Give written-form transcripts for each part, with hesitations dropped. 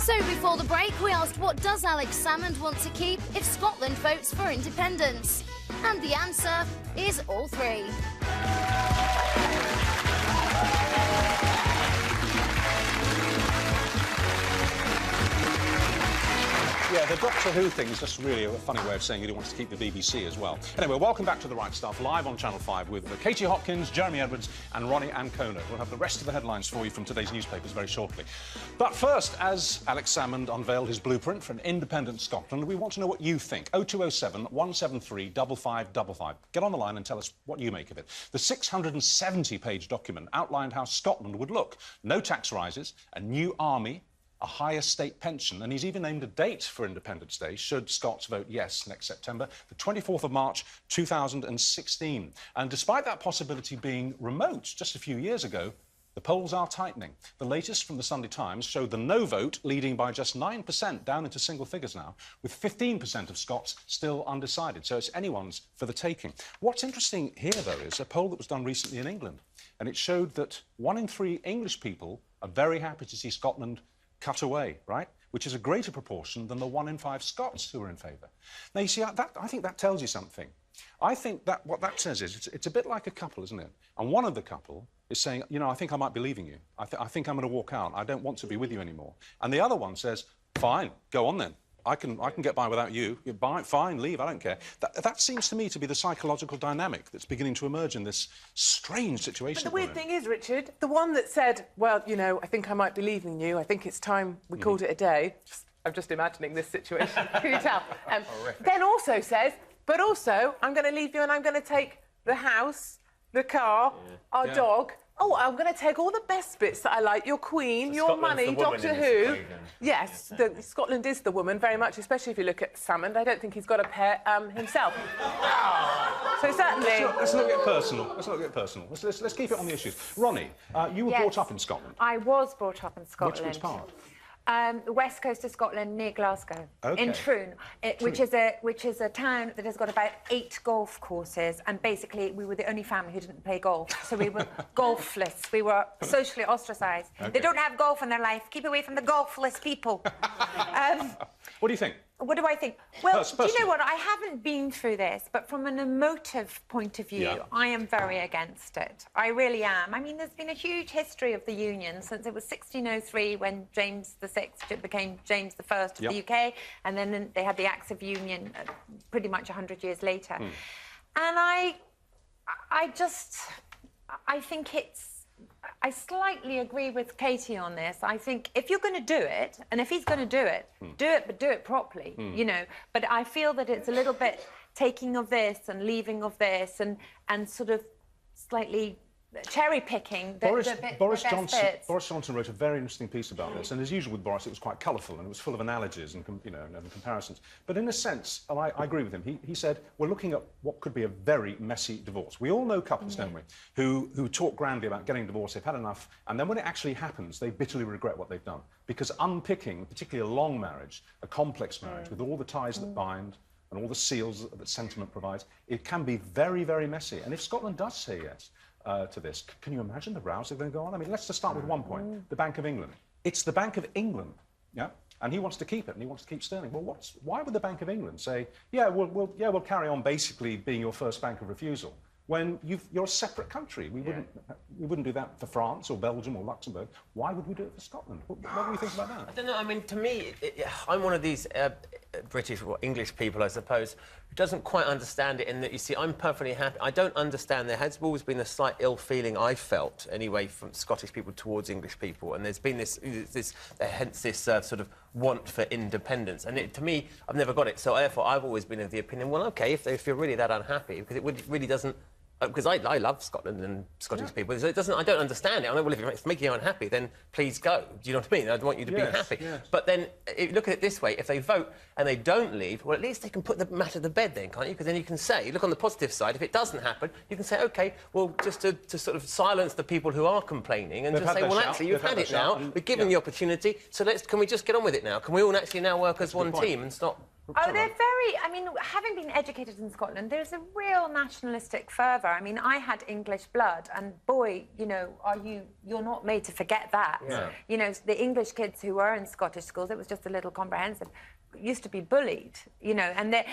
So before the break, we asked what does Alex Salmond want to keep if Scotland votes for independence? And the answer is all three. Yeah, the Doctor Who thing is just really a funny way of saying he wants to keep the BBC as well. Anyway, welcome back to The Right Stuff, live on Channel 5 with Katie Hopkins, Jeremy Edwards and Ronnie Ancona. We'll have the rest of the headlines for you from today's newspapers very shortly. But first, as Alex Salmond unveiled his blueprint for an independent Scotland, we want to know what you think. 0207 173 5555. Get on the line and tell us what you make of it. The 670-page document outlined how Scotland would look. No tax rises, a new army, a higher state pension, and he's even named a date for Independence Day, should Scots vote yes next September, the 24th of March 2016. And despite that possibility being remote just a few years ago, the polls are tightening. The latest from the Sunday Times showed the no vote leading by just 9%, down into single figures now, with 15% of Scots still undecided. So it's anyone's for the taking. What's interesting here, though, is a poll that was done recently in England, and it showed that 1 in 3 English people are very happy to see Scotland cut away, right? Which is a greater proportion than the 1 in 5 Scots who are in favour. Now, you see, I think that tells you something. I think that what that says is it's a bit like a couple, isn't it? And one of the couple is saying, you know, I think I might be leaving you. I think I'm going to walk out. I don't want to be with you anymore. And the other one says, fine, go on then. I can get by without you. Fine, leave, I don't care. That seems to me to be the psychological dynamic that's beginning to emerge in this strange situation. But the weird thing is, Richard, the one that said, well, you know, I think I might be leaving you, I think it's time we called it a day. I'm just imagining this situation. Can you tell? Then also says, but also, I'm going to leave you and I'm going to take the house, the car, our dog. Oh, I'm going to take all the best bits that I like, your Queen, so your Scotland's money, Doctor Who. Equation. Yes, Scotland is the woman, very much, especially if you look at Salmond. I don't think he's got a pair himself. So certainly... Let's not get personal. Let's keep it on the issues. Ronnie, you were brought up in Scotland. I was brought up in Scotland. Which part? The west coast of Scotland, near Glasgow, in Troon, which is a town that has got about 8 golf courses, and basically we were the only family who didn't play golf, so we were golfless. We were socially ostracised. They don't have golf in their life. Keep away from the golfless people. What do you think? What do I think? Well, do you know what? I haven't been through this, but from an emotive point of view, I am very against it. I really am. I mean, there's been a huge history of the Union since it was 1603 when James VI became James I of the UK, and then they had the Acts of Union pretty much 100 years later. And I think I slightly agree with Katie on this. I think if you're going to do it, and if he's going to do it, but do it properly, you know. But I feel that it's a little bit taking of this and leaving of this and sort of slightly cherry-picking Boris Johnson wrote a very interesting piece about this, and as usual with Boris, it was quite colourful and it was full of analogies and, you know, and comparisons. But in a sense, and I agree with him, he said, we're looking at what could be a very messy divorce. We all know couples, don't we, who talk grandly about getting divorced, they've had enough, and then when it actually happens, they bitterly regret what they've done. Because unpicking, particularly a long marriage, a complex marriage, with all the ties that bind, and all the seals that sentiment provides, it can be very, very messy. And if Scotland does say yes to this, can you imagine the rows that are going to go on? I mean, let's just start with one point, the Bank of England. It's the Bank of England, and he wants to keep it, and he wants to keep sterling. Well, why would the Bank of England say, we'll carry on basically being your first bank of refusal, when you're a separate country? We wouldn't do that for France or Belgium or Luxembourg. Why would we do it for Scotland? What do you think about that? I don't know. I mean, to me, I'm one of these British or English people, I suppose, who doesn't quite understand it in that, you see, I'm perfectly happy. I don't understand. There has always been a slight ill feeling I've felt, anyway, from Scottish people towards English people, and there's been hence this sort of want for independence. And to me, I've never got it. So therefore, I've always been of the opinion, well, OK, if you're really that unhappy, because it really doesn't... Because I love Scotland and Scottish people, so I don't understand it. I know, well, if it's making you unhappy, then please go. Do you know what I mean? I want you to be happy. Yes. But then, if you look at it this way, if they vote and they don't leave, well, at least they can put the matter to bed then, can't you? Because then you can say, look on the positive side, if it doesn't happen, you can say, OK, well, just to sort of silence the people who are complaining and just say, well, actually, you've had it now, we've given the opportunity, so can we just get on with it now? Can we all actually now work as one team and stop... Oh, they're very... I mean, having been educated in Scotland, there's a real nationalistic fervour. I mean, I had English blood, and boy, you know, you're not made to forget that. Yeah. You know, the English kids who were in Scottish schools, it was just a little comprehensive, used to be bullied, you know, and there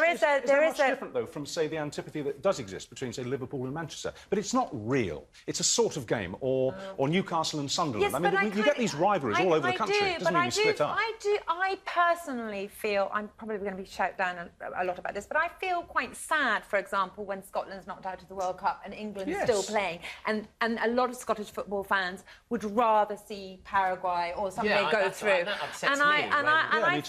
is much different though from, say, the antipathy that does exist between, say, Liverpool and Manchester, but it's not real. It's a sort of game, or Newcastle and Sunderland. Yes, I mean, you get these rivalries all over the country. It doesn't mean you split up. I personally feel, I'm probably going to be shouted down a lot about this, but I feel quite sad, for example, when Scotland's knocked out of the World Cup and England's still playing, and a lot of Scottish football fans would rather see Paraguay or somebody go through. That upsets me. I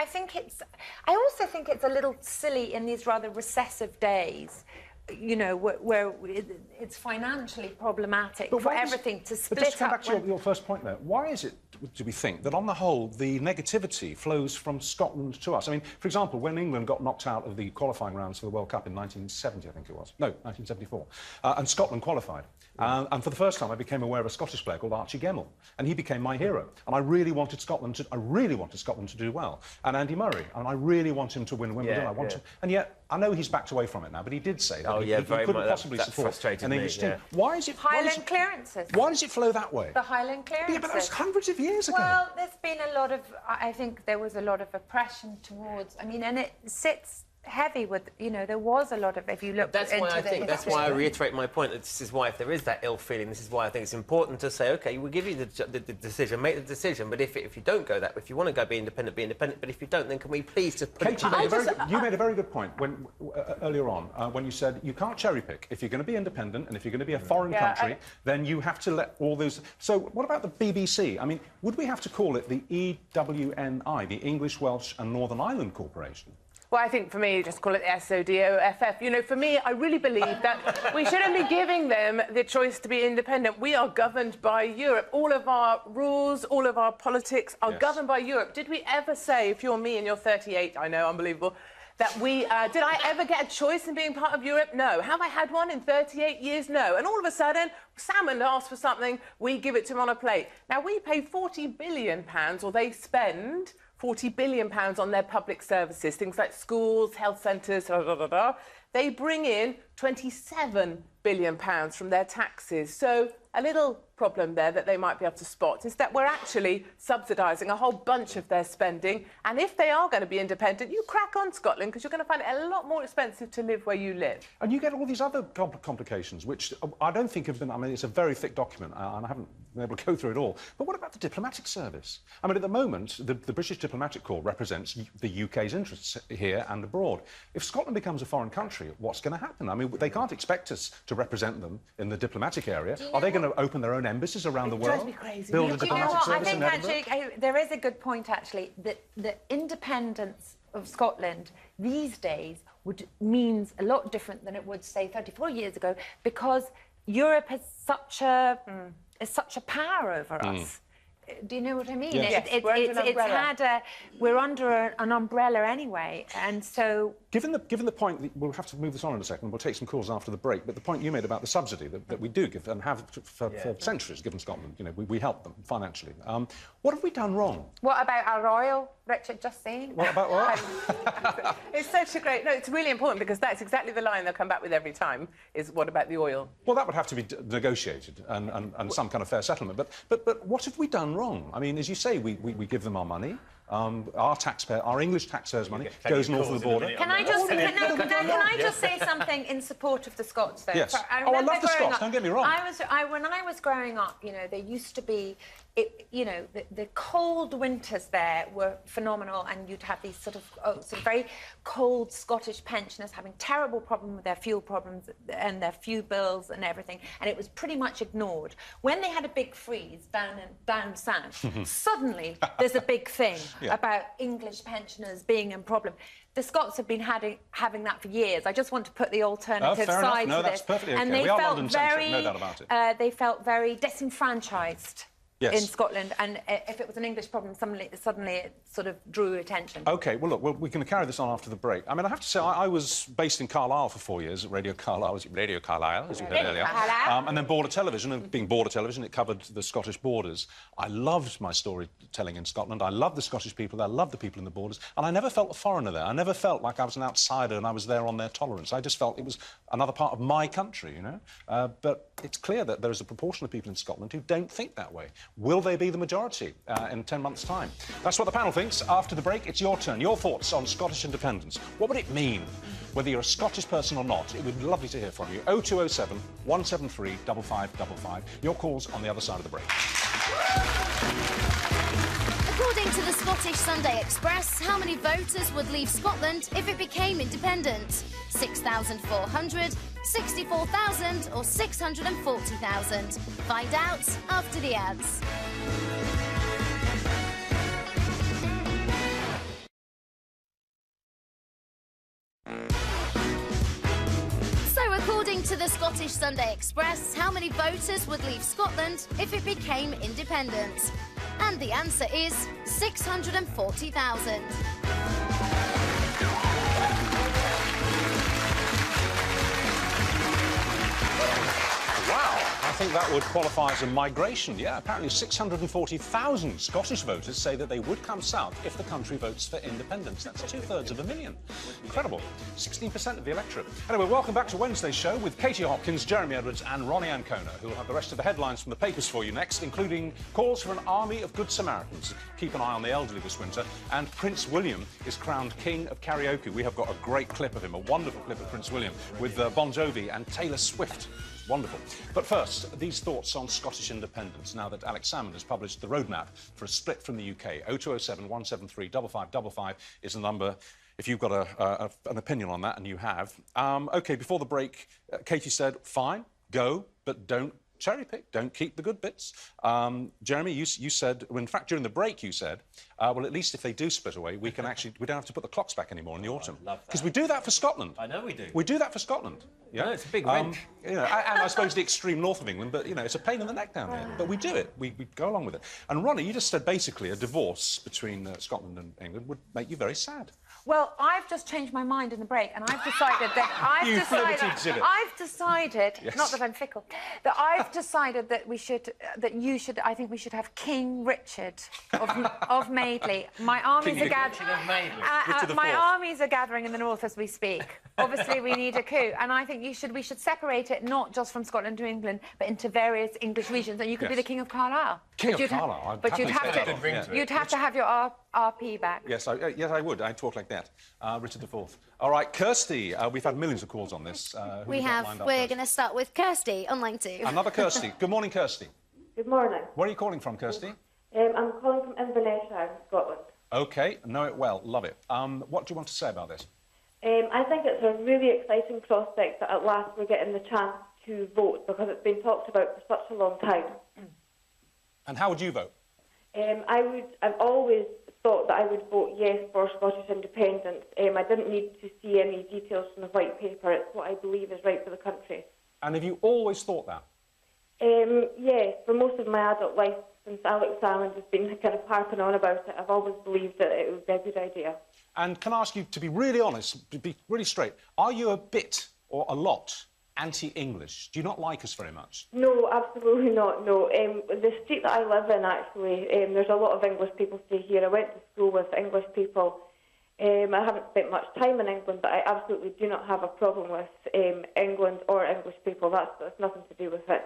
think it's. I also think it's a little silly in these rather recessive days, you know, where it's financially problematic for everything to split up. But just to come back to your first point there, why is it, do we think, that on the whole the negativity flows from Scotland to us? I mean, for example, when England got knocked out of the qualifying rounds for the World Cup in 1970, I think it was. No, 1974. And Scotland qualified. And for the first time, I became aware of a Scottish player called Archie Gemmell, and he became my hero. And I really wanted Scotland to do well. And Andy Murray, and I really want him to win Wimbledon. And yet, I know he's backed away from it now, but he did say that he couldn't possibly support an English team. Why is it... Highland clearances. Why does it flow that way? The Highland clearances. Yeah, but that was hundreds of years ago. Well, there's been a lot of... I think there was a lot of oppression towards... I mean, and it sits heavy with, you know, there was a lot of, if you look that's why I reiterate my point, that this is why, if there is that ill feeling, this is why I think it's important to say, OK, we'll give you the decision, make the decision, but if you don't go that, if you want to go be independent, but if you don't, then can we please just put Katie, you made a very good point when earlier on, when you said you can't cherry-pick. If you're going to be independent and if you're going to be a foreign country, then you have to let all those... So what about the BBC? I mean, would we have to call it the EWNI, the English, Welsh and Northern Ireland Corporation? Well, I think for me, just call it the SODOFF. You know, for me, I really believe that we shouldn't be giving them the choice to be independent. We are governed by Europe. All of our rules, all of our politics are governed by Europe. Did we ever say, if you're me and you're 38, I know, unbelievable, that we... did I ever get a choice in being part of Europe? No. Have I had one in 38 years? No. And all of a sudden, Salmon asks for something, we give it to him on a plate. Now, we pay £40 billion, or they spend... £40 billion on their public services, things like schools, health centres, They bring in £27 billion from their taxes. So a little problem there that they might be able to spot is that we're actually subsidising a whole bunch of their spending. And if they are going to be independent, you crack on, Scotland, because you're going to find it a lot more expensive to live where you live. And you get all these other complications, which I don't think have been... I mean, it's a very thick document, and I haven't been able to go through it all. But what about the diplomatic service? I mean, at the moment, the British Diplomatic Corps represents the UK's interests here and abroad. If Scotland becomes a foreign country, what's going to happen? I mean, they can't expect us to represent them in the diplomatic area. Are they going to open their own embassies around the world? Drives me crazy. Build a diplomatic service I in think Edinburgh? actually there is a good point, actually, that the independence of Scotland these days means a lot different than it would, say, 34 years ago, because Europe has such a power over us. Do you know what I mean? Yes. We're under an umbrella anyway, and so... Given the point, that we'll have to move this on in a second, we'll take some calls after the break, but the point you made about the subsidy that we do give and have for centuries given Scotland, you know, we help them financially. What have we done wrong? What about our royal, Richard, just saying? What about what? It's such a great... No, it's really important, because that's exactly the line they'll come back with every time, is what about the oil? Well, that would have to be negotiated and some kind of fair settlement, but what have we done wrong? I mean, as you say, we give them our money. Our English taxpayers' money goes north of the border. Can I just say something in support of the Scots, though? Yes. I love the Scots, don't get me wrong. When I was growing up, you know, there used to be, you know, the cold winters there were phenomenal, and you'd have these sort of very cold Scottish pensioners having terrible problems with their fuel problems and their fuel bills and everything, and it was pretty much ignored. When they had a big freeze down south, suddenly there's a big thing about English pensioners being in problem. The Scots have been having that for years. I just want to put the alternative side to this. No, that's perfectly okay. And they we are felt London-centric, no doubt about it. They felt very disenfranchised. in Scotland, and if it was an English problem, suddenly it sort of drew attention. OK, well, look, we're going to carry this on after the break. I mean, I have to say, I was based in Carlisle for 4 years at Radio Carlisle, as you heard earlier. And then Border Television, and being Border Television, it covered the Scottish borders. I loved my storytelling in Scotland. I loved the Scottish people there, I loved the people in the borders, and I never felt a foreigner there. I never felt like I was an outsider and I was there on their tolerance. I just felt it was another part of my country, you know? But it's clear that there is a proportion of people in Scotland who don't think that way. Will they be the majority in 10 months' time? That's what the panel thinks. After the break, it's your turn. Your thoughts on Scottish independence. What would it mean? Whether you're a Scottish person or not, it would be lovely to hear from you. 0207 173 5555. Your calls on the other side of the break. According to the Scottish Sunday Express, how many voters would leave Scotland if it became independent? 6,400, 64,000 or 640,000? Find out after the ads. So, according to the Scottish Sunday Express, how many voters would leave Scotland if it became independent? And the answer is 640,000. Wow, I think that would qualify as a migration. Yeah, apparently 640,000 Scottish voters say that they would come south if the country votes for independence. That's 2/3 Incredible. 16% of the electorate. Anyway, welcome back to Wednesday's show with Katie Hopkins, Jeremy Edwards and Ronnie Ancona, who will have the rest of the headlines from the papers for you next, including calls for an army of good Samaritans. Keep an eye on the elderly this winter. And Prince William is crowned King of Karaoke. We have got a great clip of him, a wonderful clip of Prince William, with Bon Jovi and Taylor Swift. Wonderful. But first, these thoughts on Scottish independence now that Alex Salmond has published the roadmap for a split from the UK. 0207 173 5555 is the number if you've got an opinion on that, and you have. OK, before the break, Katie said, fine, go, but don't cherry-pick, don't keep the good bits. Jeremy, you said, well, in fact, during the break, you said, well, at least if they do split away, we don't have to put the clocks back anymore in the autumn. Because we do that for Scotland. I know we do. We do that for Scotland. Yeah, no, it's a big wrench. You know, and I suppose the extreme north of England, but, you know, it's a pain in the neck down here. But we do it. We go along with it. And, Ronnie, you just said, basically, a divorce between Scotland and England would make you very sad. Well, I've just changed my mind in the break, and I've decided that I've decided, yes. Not that I'm fickle, that I've decided that I think we should have King Richard of Madeley. My armies are gathering. My armies are gathering in the north as we speak. Obviously, we need a coup, and I think we should separate it not just from Scotland to England, but into various English regions, and you could be the King of Carlisle. King of Carlisle. But you'd have to have your RP back. Yes, I would. I'd talk like that. Richard IV. All right, Kirsty. We've had millions of calls on this. We're going to start with Kirsty on line 2. Another Kirsty. Good morning, Kirsty. Good morning. Where are you calling from, Kirsty? I'm calling from Inverness, Scotland. OK, know it well. Love it. What do you want to say about this? I think it's a really exciting prospect that at last we're getting the chance to vote, because it's been talked about for such a long time. And how would you vote? I've always thought that I would vote yes for Scottish independence. I didn't need to see any details from the white paper. It's what I believe is right for the country. And have you always thought that? Yes, for most of my adult life, since Alex Salmond has been kind of harping on about it, I've always believed that it would be a good idea. And can I ask you to be really honest, to be really straight, are you a bit or a lot anti-English? Do you not like us very much? No, absolutely not, no. The street that I live in, actually, there's a lot of English people stay here. I went to school with English people. I haven't spent much time in England, but I absolutely do not have a problem with England or English people. That's nothing to do with it.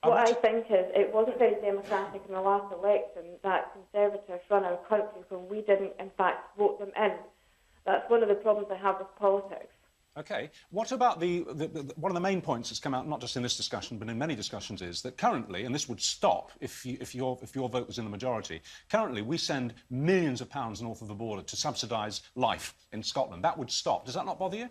What I think is it wasn't very democratic in the last election that Conservatives run our country when we didn't, in fact, vote them in. That's one of the problems I have with politics. OK. What about one of the main points that's come out, not just in this discussion, but in many discussions, is that currently, and this would stop if your vote was in the majority, currently we send millions of pounds north of the border to subsidise life in Scotland. That would stop. Does that not bother you?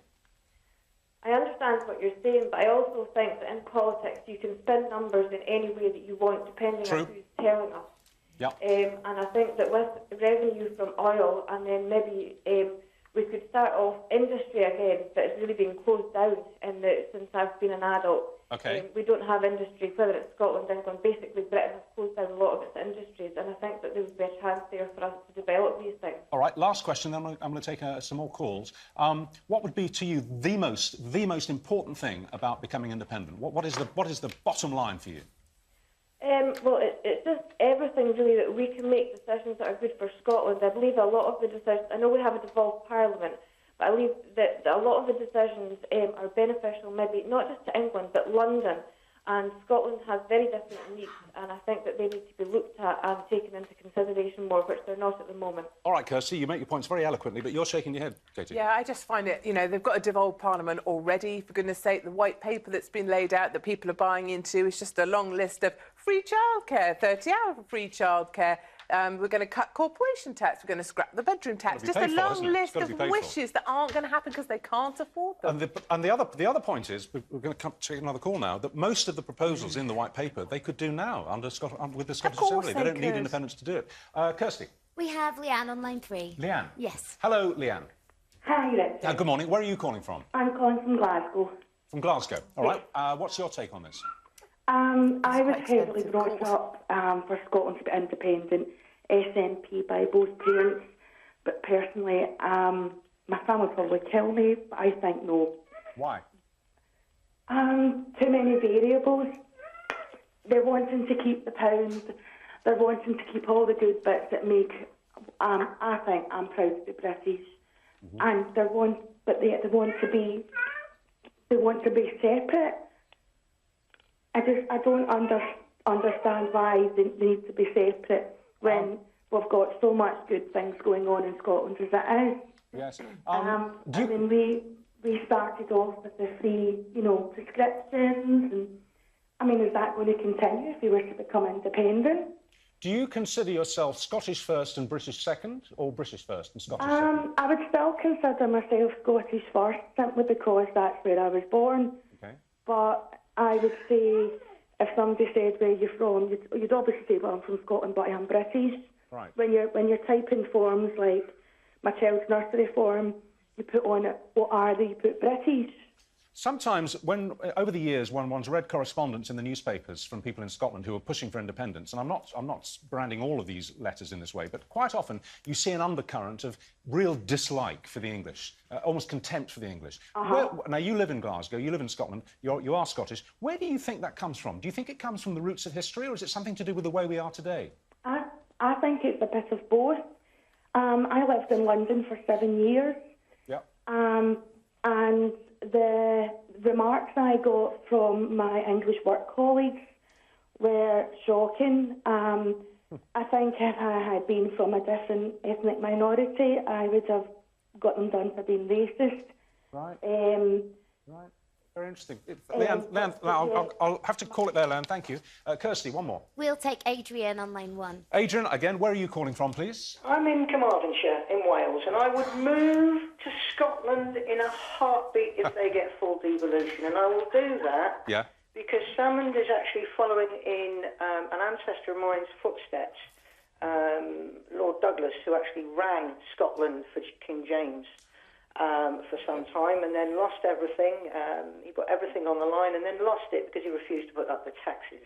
I understand what you're saying, but I also think that in politics you can spin numbers in any way that you want, depending on who's telling us. Yep. And I think that with revenue from oil, and then maybe we could start off industry again that's really been closed down since I've been an adult. OK. We don't have industry, whether it's Scotland, England. Basically, Britain has closed down a lot of its industries, and I think that there would be a chance there for us to develop these things. All right, last question, then I'm going to take some more calls. What would be, to you, the most important thing about becoming independent? What is the bottom line for you? Well, it's just everything, really, that we can make decisions that are good for Scotland. I believe a lot of the decisions... I know we have a devolved parliament, but I believe that a lot of the decisions are beneficial, maybe not just to England, but London. And Scotland has very different needs, and I think that they need to be looked at and taken into consideration more, which they're not at the moment. All right, Kirsty, you make your points very eloquently, but you're shaking your head, Katie. Yeah, I just find it, you know, they've got a devolved parliament already, for goodness sake. The white paper that's been laid out that people are buying into is just a long list of free childcare, 30 hours for free childcare. We're going to cut corporation tax, we're going to scrap the bedroom tax. Just a long list of wishes that aren't going to happen because they can't afford them. And the other point is, we're going to take another call now, that most of the proposals in the white paper they could do now with the Scottish Assembly. They don't need independence to do it. Kirsty. We have Leanne on line 3. Leanne. Yes. Hello, Leanne. Hi, Richard. Good morning. Where are you calling from? I'm calling from Glasgow. From Glasgow. All right. What's your take on this? I was heavily brought up for Scotland to be independent, SNP by both parents, but personally, my family would probably kill me, but I think no. Why? Too many variables. They're wanting to keep the pound, they're wanting to keep all the good bits that make, I think I'm proud to be British, and they want to be separate. I don't understand why they need to be separate when we've got so much good things going on in Scotland as it is. Yes. I mean, we started off with the free, prescriptions, and I mean, is that going to continue if we were to become independent? Do you consider yourself Scottish first and British second, or British first and Scottish second? I would still consider myself Scottish first, simply because that's where I was born. Okay. But I would say, if somebody said where you're from, you'd obviously say, well, I'm from Scotland, but I am British. Right. When you're typing forms like my child's nursery form, you put on it, what are they? You put British. Sometimes, over the years, when one's read correspondence in the newspapers from people in Scotland who are pushing for independence, and I'm not branding all of these letters in this way, but quite often you see an undercurrent of real dislike for the English, almost contempt for the English. Now, you live in Glasgow, you live in Scotland, you are Scottish. Where do you think that comes from? Do you think it comes from the roots of history, or is it something to do with the way we are today? I think it's a bit of both. I lived in London for 7 years. Yeah. And the remarks I got from my English work colleagues were shocking. I think if I had been from a different ethnic minority, I would have got them done for being racist. Right. Right. Very interesting. Leanne, I'll have to call it there, Leanne. Thank you. Kirsty, one more. We'll take Adrian on line 1. Adrian, again, where are you calling from, please? I'm in Carmarthenshire, in Wales, and I would move to Scotland in a heartbeat if they get full devolution, and I will do that because Salmond is actually following in an ancestor of mine's footsteps, Lord Douglas, who actually ran Scotland for King James for some time and then lost everything. He put everything on the line and then lost it because he refused to put up the taxes.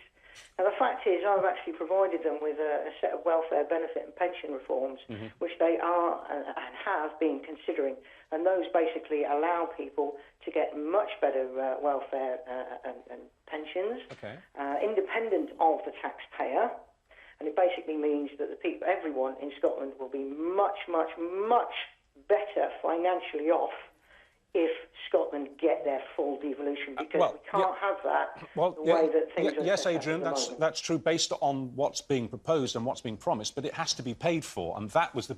Now, the fact is, I've actually provided them with a set of welfare benefit and pension reforms, which they are and have been considering. And those basically allow people to get much better welfare and pensions, independent of the taxpayer. And it basically means that everyone in Scotland will be much, much, much better financially off if Scotland get their full devolution, because we can't have that the way that things are. Yes, Adrian, that's true based on what's being proposed and what's being promised, but it has to be paid for, and that was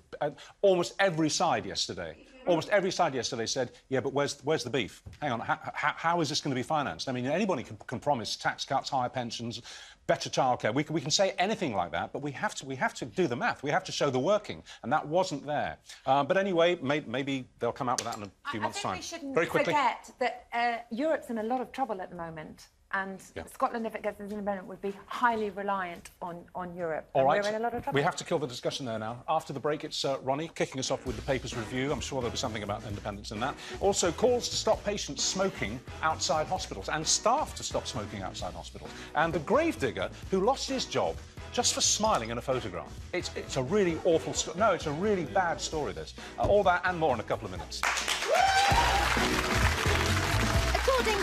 almost every side yesterday. Almost every side yesterday said, yeah, but where's the beef? Hang on, how is this going to be financed? I mean, anybody can promise tax cuts, higher pensions, better childcare. We can say anything like that, but we have to do the math. We have to show the working, and that wasn't there. But anyway, maybe they'll come out with that in a few months' time. I think we shouldn't Very quickly. forget that Europe's in a lot of trouble at the moment. And Scotland, if it gets independent, would be highly reliant on Europe. All right. We're in a lot of trouble. We have to kill the discussion there now. After the break, it's Ronnie kicking us off with the paper's review. I'm sure there'll be something about independence in that. Also, calls to stop patients smoking outside hospitals and staff to stop smoking outside hospitals. And the gravedigger who lost his job just for smiling in a photograph. It's a really awful story. No, it's a really bad story, this. All that and more in a couple of minutes. According